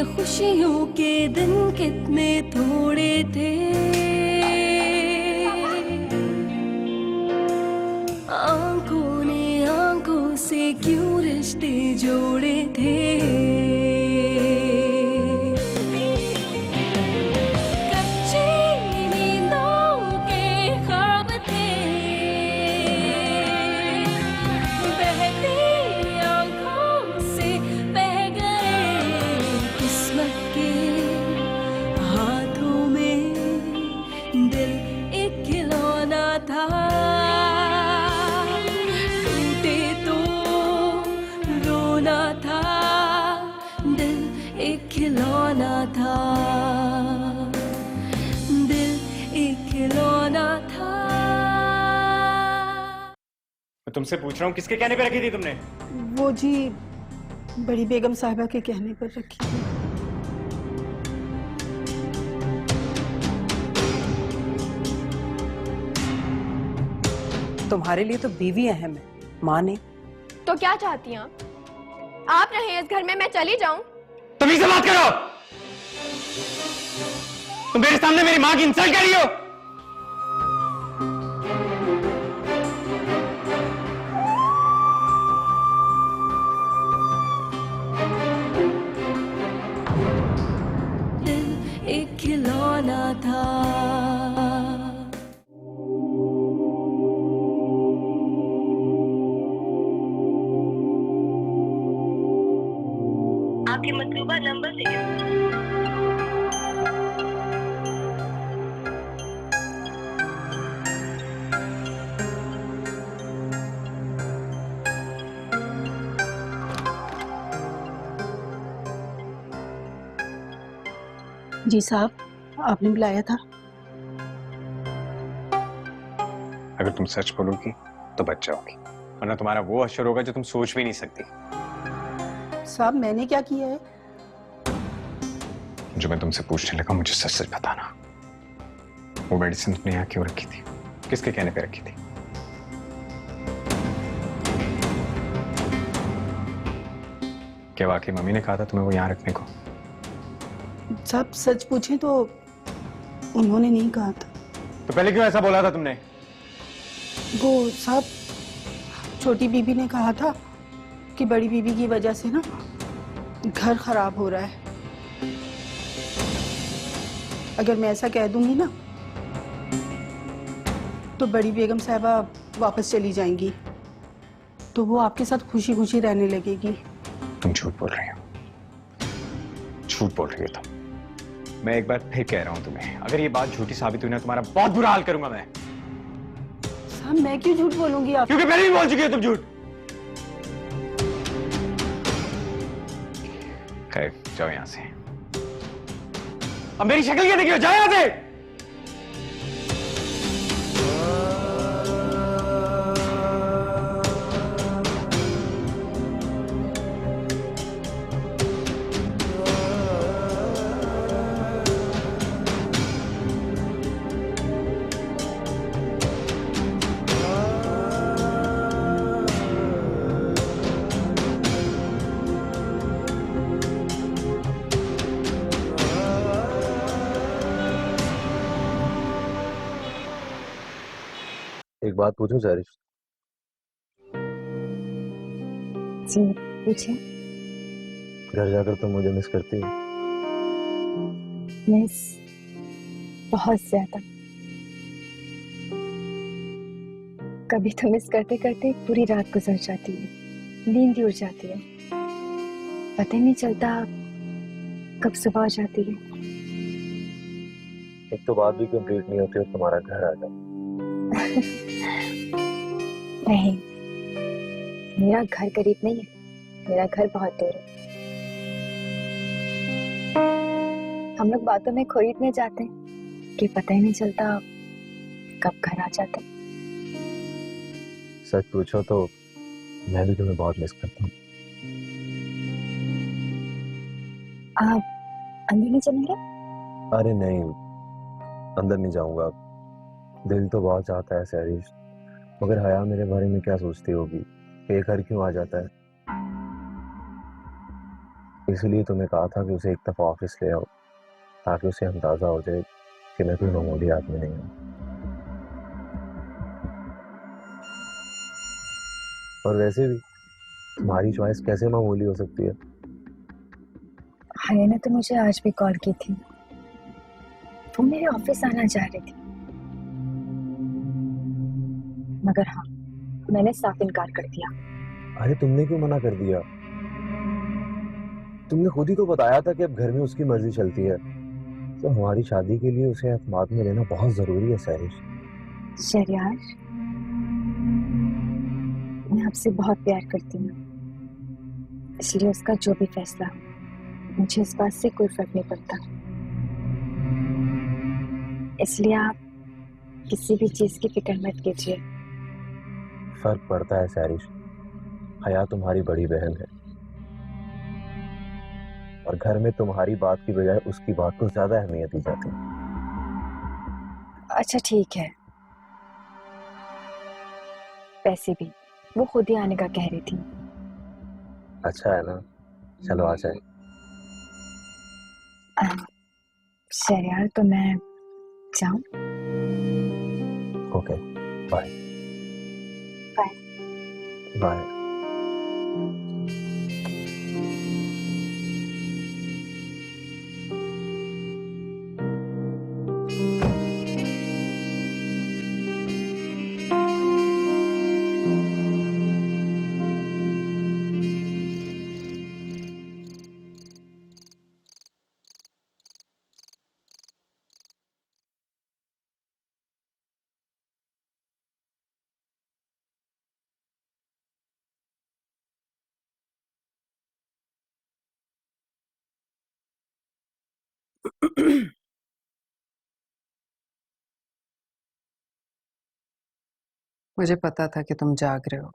खुशियों के दिन कितने थोड़े थे, आंखों ने आंखों से क्यों रिश्ते जोड़े थे। कच्ची नींदों के ख्वाब थे, बहती आंखों से बह गए किस्मत के हाथों में। दिल एक खिलौना था, टूटे तो रोना था। दिल एक खिलौना था, दिल एक खिलौना था। मैं तुमसे पूछ रहा हूँ, किसके कहने पे रखी थी तुमने? वो जी बड़ी बेगम साहिबा के कहने पर रखी थी। तुम्हारे लिए तो बीवी अहम है, माँ नहीं। तो क्या चाहती हैं आप रहें इस घर में, मैं चली जाऊं? तुम ही से बात करो। तुम मेरे सामने मेरी माँ की इंसल्ट कर रही हो। दिल एक खिलौना था। आपके मतलूबा नंबर से जी साहब, आपने बुलाया था। अगर तुम सच बोलोगी तो बच जाओगी, वरना तुम्हारा वो अशर होगा जो तुम सोच भी नहीं सकती। साहब मैंने क्या किया है? जो मैं तुमसे पूछने लगा, मुझे सच सच बताना। वो मेडिसिन तुमने यहाँ क्यों रखी थी? किसके कहने पे रखी थी? क्या वाकई मम्मी ने कहा था तुम्हें वो यहाँ रखने को? साहब सच पूछें तो उन्होंने नहीं कहा था। तो पहले क्यों ऐसा बोला था तुमने? वो साहब छोटी बीबी ने कहा था कि बड़ी बीबी की वजह से ना घर खराब हो रहा है। अगर मैं ऐसा कह दूंगी ना तो बड़ी बेगम साहिबा वापस चली जाएंगी, तो वो आपके साथ खुशी खुशी रहने लगेगी। तुम झूठ बोल रही हो, झूठ बोल रही हो तुम। मैं एक बार फिर कह रहा हूं तुम्हें, अगर ये बात झूठी साबित हुई ना, तुम्हारा बहुत बुरा हाल करूंगा मैं। साहब मैं क्यों झूठ बोलूंगी? आप क्योंकि पहले भी बोल चुकी हो तुम झूठ। खैर जाओ यहां से, अब मेरी शक्ल क्या देखी हो, जाओ यहां से। एक बात पूछूं सारिश? जी पूछिए। घर जाकर तुम मुझे मिस करती हो? मिस बहुत ज्यादा। कभी तो मिस करते करते पूरी रात गुजर जाती है, नींद ही उड़ जाती है, पता ही नहीं चलता कब सुबह हो जाती है। एक तो बात भी कंप्लीट नहीं होती और तुम्हारा घर आ जाता। नहीं, मेरा घर करीब नहीं है, मेरा घर बहुत दूर है। हम लोग बातों में खो इतने जाते हैं कि पता ही नहीं चलता कब घर आ जाते। सच पूछो तो मैं भी तुम्हें बहुत मिस करता हूँ। आप अंदर नहीं चलेंगे? अरे नहीं, अंदर नहीं जाऊंगा। दिल तो बहुत चाहता है सैरिश, मगर हया मेरे बारे में क्या सोचती होगी, ये घर क्यों आ जाता है। इसलिए तुम्हें कहा था कि उसे एक दफा ऑफिस ले आओ, ताकि उसे अंदाजा हो जाए कि मैं कोई मामूली आदमी नहीं हूँ। और वैसे भी तुम्हारी चॉइस कैसे मामूली हो सकती है? हया ने तो मुझे आज भी कॉल की थी, वो मेरे ऑफिस आना चाह रही थी, मगर हाँ, मैंने साफ इनकार कर दिया। अरे तुमने क्यों मना कर दिया? तुमने खुद ही तो बताया था कि अब घर में उसकी मर्जी चलती है, तो हमारी शादी के लिए उसे एतमाद में लेना बहुत जरूरी है सैरिश। शहरयार, मैं आपसे बहुत प्यार करती हूँ, इसलिए उसका जो भी फैसला हो, मुझे इस बात से कोई फर्क नहीं पड़ता। इसलिए आप किसी भी चीज की फिक्र मत कीजिए। फर्क पड़ता है सैरिश, हया तुम्हारी बड़ी बहन है और घर में तुम्हारी बात की बजाय उसकी बात को ज्यादा अहमियत दी जाती है। अच्छा ठीक है, पैसे भी वो खुद ही आने का कह रही थी। अच्छा है ना, चलो आ जाए। शहरयार, तो मैं जाऊं? Okay, bye. बाय। बाय। मुझे पता था कि तुम जाग रहे हो।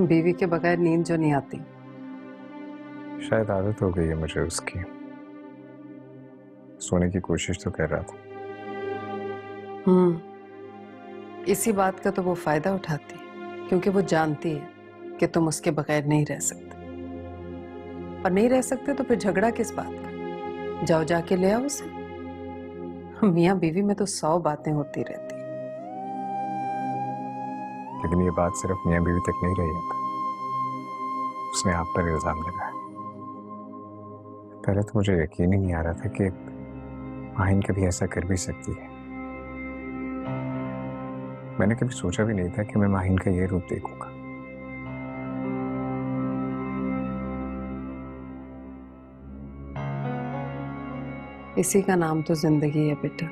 बीवी के बगैर नींद जो नहीं आती। शायद आदत हो गई है मुझे उसकी। सोने की कोशिश तो कर रहा था। इसी बात का तो वो फायदा उठाती है, क्योंकि वो जानती है कि तुम उसके बगैर नहीं रह सकते, और नहीं रह सकते तो फिर झगड़ा किस बात का? जाओ जाके ले आओ उसे। मियाँ बीवी में तो 100 बातें होती रहती। लेकिन ये बात सिर्फ मियां बीवी तक नहीं रही है, उसने आप पर इल्जाम लगाया। पहले तो मुझे यकीन ही नहीं आ रहा था कि माहिन कभी ऐसा कर भी सकती है। मैंने कभी सोचा भी नहीं था कि मैं माहिन का ये रूप देखूंगा। इसी का नाम तो जिंदगी है बेटा।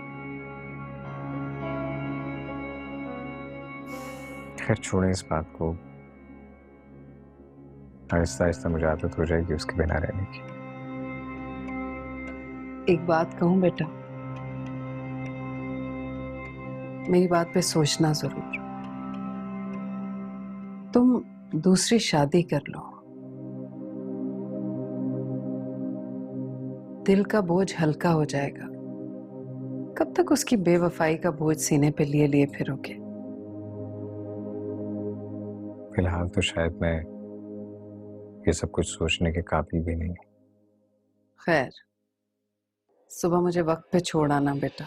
खैर छोड़े इस बात को, आहिस्ता आहिस्ता मुझे आदत हो जाएगी उसके बिना रहने की। एक बात कहूं बेटा, मेरी बात पे सोचना जरूर। तुम दूसरी शादी कर लो, दिल का बोझ हल्का हो जाएगा। कब तक उसकी बेवफाई का बोझ सीने पे लिए लिए फिरोगे? फिलहाल तो शायद मैं ये सब कुछ सोचने के काबिल भी नहीं। खैर, सुबह मुझे वक्त पे छोड़ आना बेटा,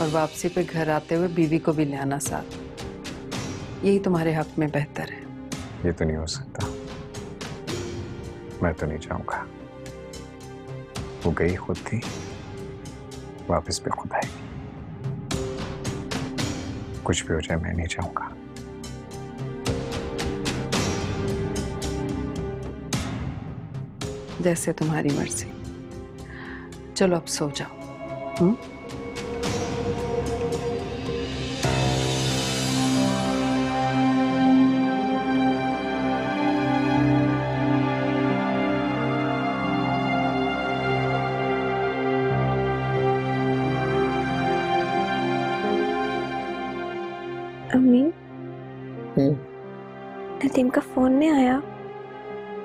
और वापसी पे घर आते हुए बीवी को भी ले आना साथ। यही तुम्हारे हक में बेहतर है। ये तो नहीं हो सकता, मैं तो नहीं चाहूंगा। वो गई खुद थी, वापस भी खुद आएगी। कुछ भी हो जाए मैं नहीं चाहूंगा। जैसे तुम्हारी मर्जी। चलो अब सो जाओ। अम्मी, नदीम का फोन नहीं आया?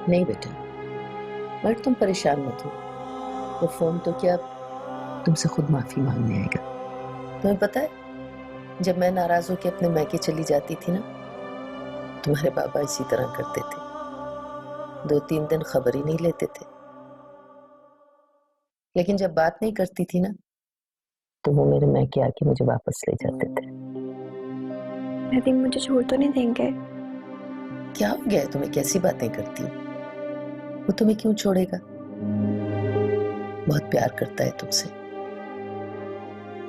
नहीं बेटा, बट तुम परेशान मत हो। वो फोन तो क्या तुमसे खुद माफी मांगने आएगा। तुम्हें पता है, जब मैं नाराज होकर अपने मैके चली जाती थी ना, तुम्हारे पापा इसी तरह करते थे, 2-3 दिन खबर ही नहीं लेते थे। लेकिन जब बात नहीं करती थी ना, तो वो मेरे मैके आके मुझे वापस ले जाते थे। नदीम मुझे छोड़ तो नहीं देंगे? क्या हो गया है तुम्हें, कैसी बातें करती हो? वो तुम्हें क्यों छोड़ेगा? बहुत प्यार करता है तुमसे।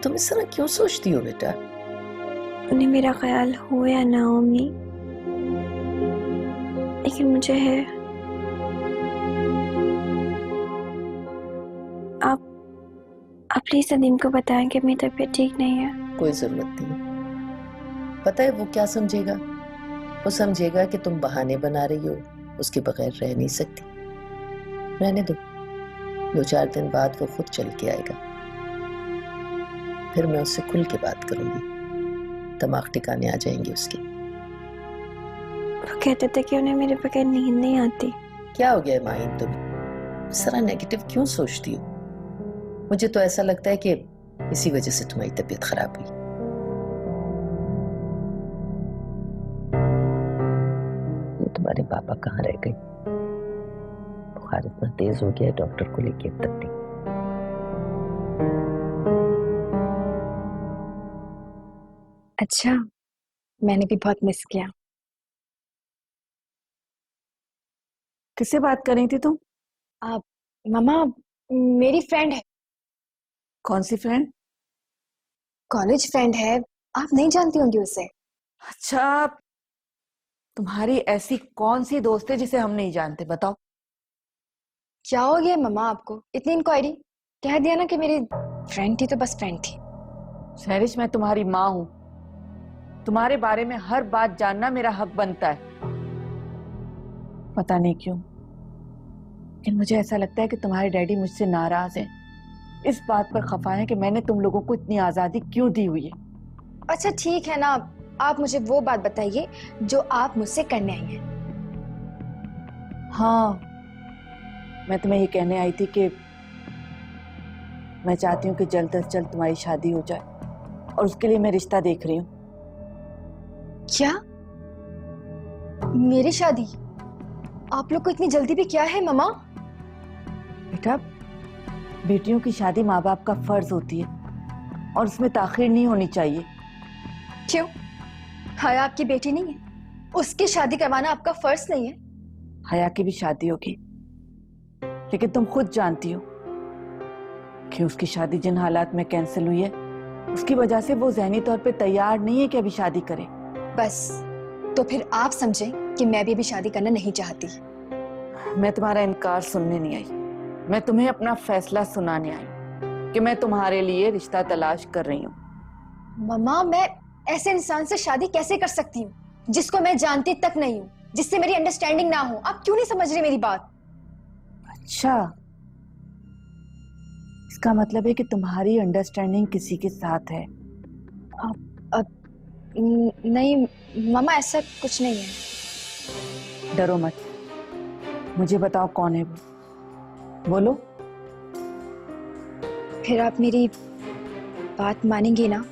तुम इस तरह क्यों सोचती हो बेटा? उन्हें मेरा ख्याल हो या ना हो अम्मी, लेकिन मुझे है। आप प्लीज नदीम को बताएं कि मेरी तबीयत ठीक नहीं है। कोई जरूरत नहीं। पता है वो क्या समझेगा? वो समझेगा कि तुम बहाने बना रही हो, उसके बगैर रह नहीं सकती। रहने दो, 2-4 दिन बाद वो खुद चल के आएगा, फिर मैं उससे खुल के बात करूंगी, दिमाग ठिकाने आ जाएंगे उसके। वो कहते थे कि उन्हें मेरे बगैर नींद नहीं आती। क्या हो गया माहिन, तुम सारा नेगेटिव क्यों सोचती हो? मुझे तो ऐसा लगता है कि इसी वजह से तुम्हारी तबीयत खराब हुई। ये तुम्हारे पापा कहाँ रह गए? बुखार इतना तेज हो गया है, डॉक्टर को लेके अब तक नहीं। अच्छा, मैंने भी बहुत मिस किया। किससे बात कर रही थी तुम? मामा, मेरी फ्रेंड है, कौन सी फ्रेंड? कॉलेज फ्रेंड है, आप नहीं जानती होंगी उसे। अच्छा, तुम्हारी ऐसी कौन सी दोस्त है जिसे हम नहीं जानते, बताओ। क्या हो गया मामा आपको, इतनी इंक्वायरी? कह दिया ना कि मेरी फ्रेंड थी तो बस फ्रेंड थी। सहरिश, मैं तुम्हारी माँ हूं, तुम्हारे बारे में हर बात जानना मेरा हक बनता है। पता नहीं क्यों, लेकिन मुझे ऐसा लगता है कि तुम्हारे डैडी मुझसे नाराज हैं, इस बात पर खफा है कि मैंने तुम लोगों को इतनी आजादी क्यों दी हुई है। अच्छा ठीक है ना, आप मुझे वो बात बताइए जो आप मुझसे करने आई हैं। हाँ, मैं तुम्हें ये कहने आई थी कि मैं चाहती हूँ कि जल्द से जल्द तुम्हारी शादी हो जाए, और उसके लिए मैं रिश्ता देख रही हूँ। क्या? मेरी शादी? आप लोग को इतनी जल्दी भी क्या है मामा? बेटा, बेटियों की शादी माँ बाप का फर्ज होती है, और उसमें ताखीर नहीं होनी चाहिए। क्यों? हया आपकी बेटी नहीं है? उसकी शादी करवाना आपका फर्ज नहीं है? हया की भी शादी होगी, लेकिन तुम खुद जानती हो कि उसकी शादी जिन हालात में कैंसिल हुई है, उसकी वजह से वो ज़हनी तौर पे तैयार नहीं है कि अभी शादी करे। बस, तो फिर आप समझें कि मैं भी अभी शादी करना नहीं चाहती। मैं तुम्हारा इनकार सुनने नहीं आई, मैं तुम्हें अपना फैसला सुनाने आई कि मैं तुम्हारे लिए रिश्ता तलाश कर रही हूँ। मम्मा, मैं ऐसे इंसान से शादी कैसे कर सकती हूँ जिसको मैं जानती तक नहीं हूँ, जिससे मेरी अंडरस्टैंडिंग ना हो? आप क्यों नहीं समझ रही मेरी बात? अच्छा, इसका मतलब है कि तुम्हारी अंडरस्टैंडिंग किसी के साथ है? नहीं मम्मा, ऐसा कुछ नहीं है। डरो मत, मुझे बताओ कौन है वो, बोलो। फिर आप मेरी बात मानेंगी ना?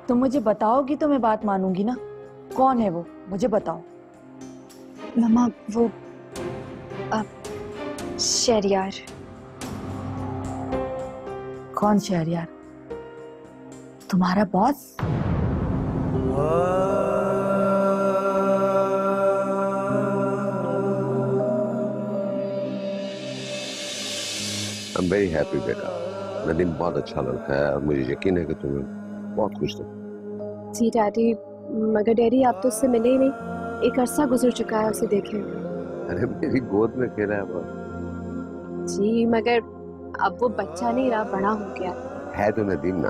तुम मुझे बताओगी तो मैं बात मानूंगी ना। कौन है वो, मुझे बताओ। मम्मा, वो शहरयार। कौन शहरयार? तुम्हारा बॉस? I'm very happy बेटा, नदीम बहुत अच्छा लड़का है और मुझे यकीन है कि तुम्हें बहुत खुश हो। जी डैडी, मगर डैडी आप तो उससे मिले ही नहीं, एक अरसा गुजर चुका है उसे देखे। अरे मेरी गोद में खेला है वो। जी मगर अब वो बच्चा नहीं रहा, बड़ा हो गया है तो नदीम ना।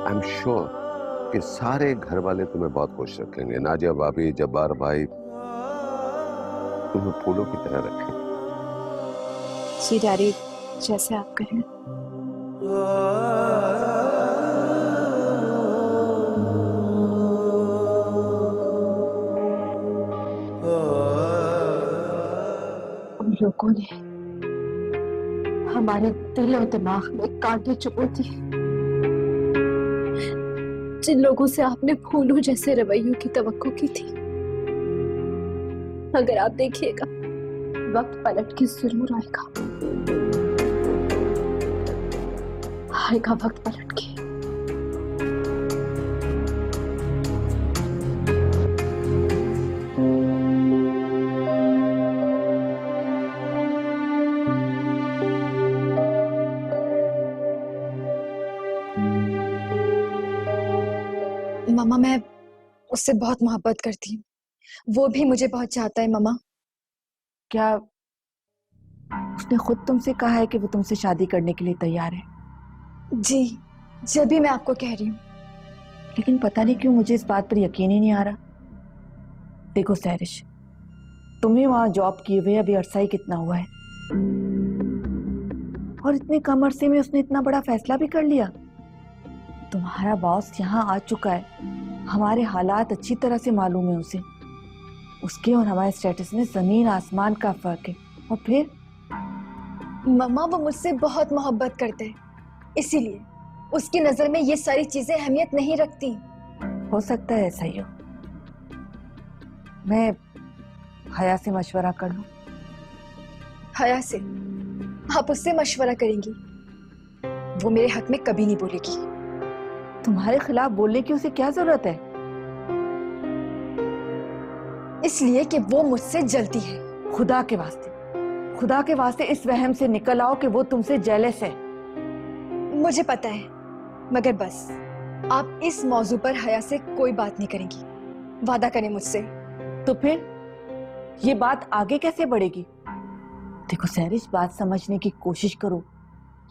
आई एम श्योर कि सारे घर वाले तुम्हें बहुत खुश रखेंगे। नाजिया भाभी, जब्बार भाई तुम्हें फूलों की तरह रखेंगे। जी डैडी, जैसे आप कहें। उन लोगों ने हमारे दिल और दिमाग में कांटे चुभो दिए। जिन लोगों से आपने फूलों जैसे रवैयों की तवक्को की थी, अगर आप देखिएगा वक्त पलट के जरूर आएगा, आएगा वक्त पलट के। मामा, मैं उससे बहुत मोहब्बत करती हूँ, वो भी मुझे बहुत चाहता है। मामा, क्या उसने खुद तुमसे कहा है कि वो तुमसे शादी करने के लिए तैयार है? जी, जब भी मैं आपको कह रही हूँ। लेकिन पता नहीं क्यों मुझे इस बात पर यकीन ही नहीं आ रहा। देखो सैरिश, तुम्हें वहां जॉब किए हुए अभी अरसा ही कितना हुआ है, और इतने कम अरसे में उसने इतना बड़ा फैसला भी कर लिया। तुम्हारा बॉस यहाँ आ चुका है, हमारे हालात अच्छी तरह से मालूम है उसे। उसके और हमारे स्टेटस में जमीन आसमान का फर्क है। और फिर मामा, वो मुझसे बहुत मोहब्बत करते हैं, इसीलिए उसकी नजर में ये सारी चीजें अहमियत नहीं रखती। हो सकता है ऐसा ही हो। मैं हया से मशवरा कर लूं? हया से? आप उससे मशवरा करेंगी? वो मेरे हक में कभी नहीं बोलेगी। तुम्हारे खिलाफ बोलने की उसे क्या जरूरत है? इसलिए कि वो मुझसे जलती है। खुदा के वास्ते इस वहम से निकल आओ कि वो तुमसे जेलस है। मुझे पता है, मगर बस आप इस मौजू पर हया से कोई बात नहीं करेंगी। वादा करें मुझसे। तो फिर ये बात आगे कैसे बढ़ेगी? देखो सैरिश, बात समझने की कोशिश करो।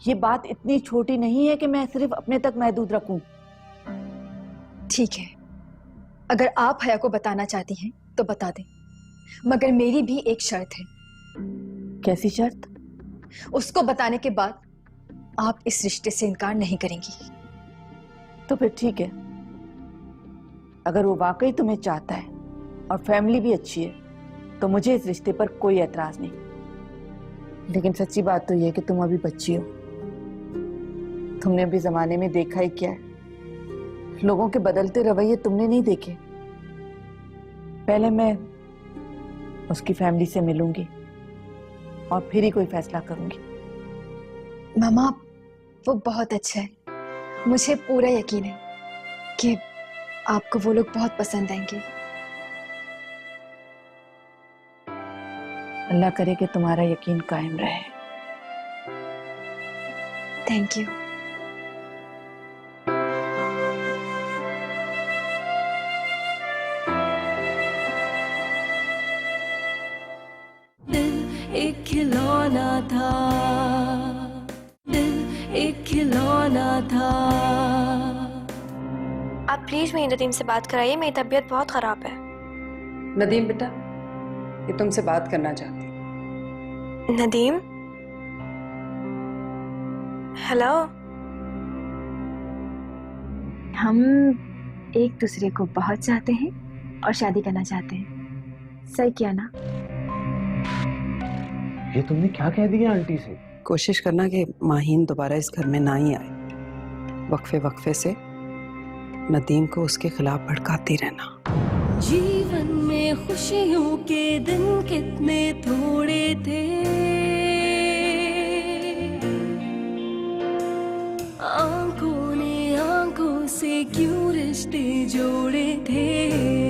ये बात इतनी छोटी नहीं है कि मैं सिर्फ अपने तक महदूद रखूं। ठीक है, अगर आप हया को बताना चाहती हैं तो बता दें, मगर मेरी भी एक शर्त है। कैसी शर्त? उसको बताने के बाद आप इस रिश्ते से इनकार नहीं करेंगी। तो फिर ठीक है, अगर वो वाकई तुम्हें चाहता है और फैमिली भी अच्छी है तो मुझे इस रिश्ते पर कोई एतराज नहीं। लेकिन सच्ची बात तो यह है कि तुम अभी बच्ची हो। तुमने अभी जमाने में देखा ही क्या है, लोगों के बदलते रवैये तुमने नहीं देखे। पहले मैं उसकी फैमिली से मिलूंगी और फिर ही कोई फैसला करूंगी। मामा, वो बहुत अच्छा है। मुझे पूरा यकीन है कि आपको वो लोग बहुत पसंद आएंगे। अल्लाह करे कि तुम्हारा यकीन कायम रहे। Thank you. दिल एक खिलौना था, दिल एक खिलौना था। आप प्लीज मेरी नदीम से बात कराइए, मेरी तबीयत बहुत खराब है। नदीम बेटा, ये तुमसे बात करना चाहती है। नदीम, हेलो। हम एक दूसरे को बहुत चाहते हैं और शादी करना चाहते हैं। सही किया ना? ये तुमने क्या कह दिया आंटी से? कोशिश करना कि माहीन दोबारा इस घर में ना ही आए। वक्फे वक्फे से नदीम को उसके खिलाफ भड़काती रहना। जीवन में खुशियों के दिन कितने थोड़े थे, आंखों ने आंखों से क्यों रिश्ते जोड़े थे।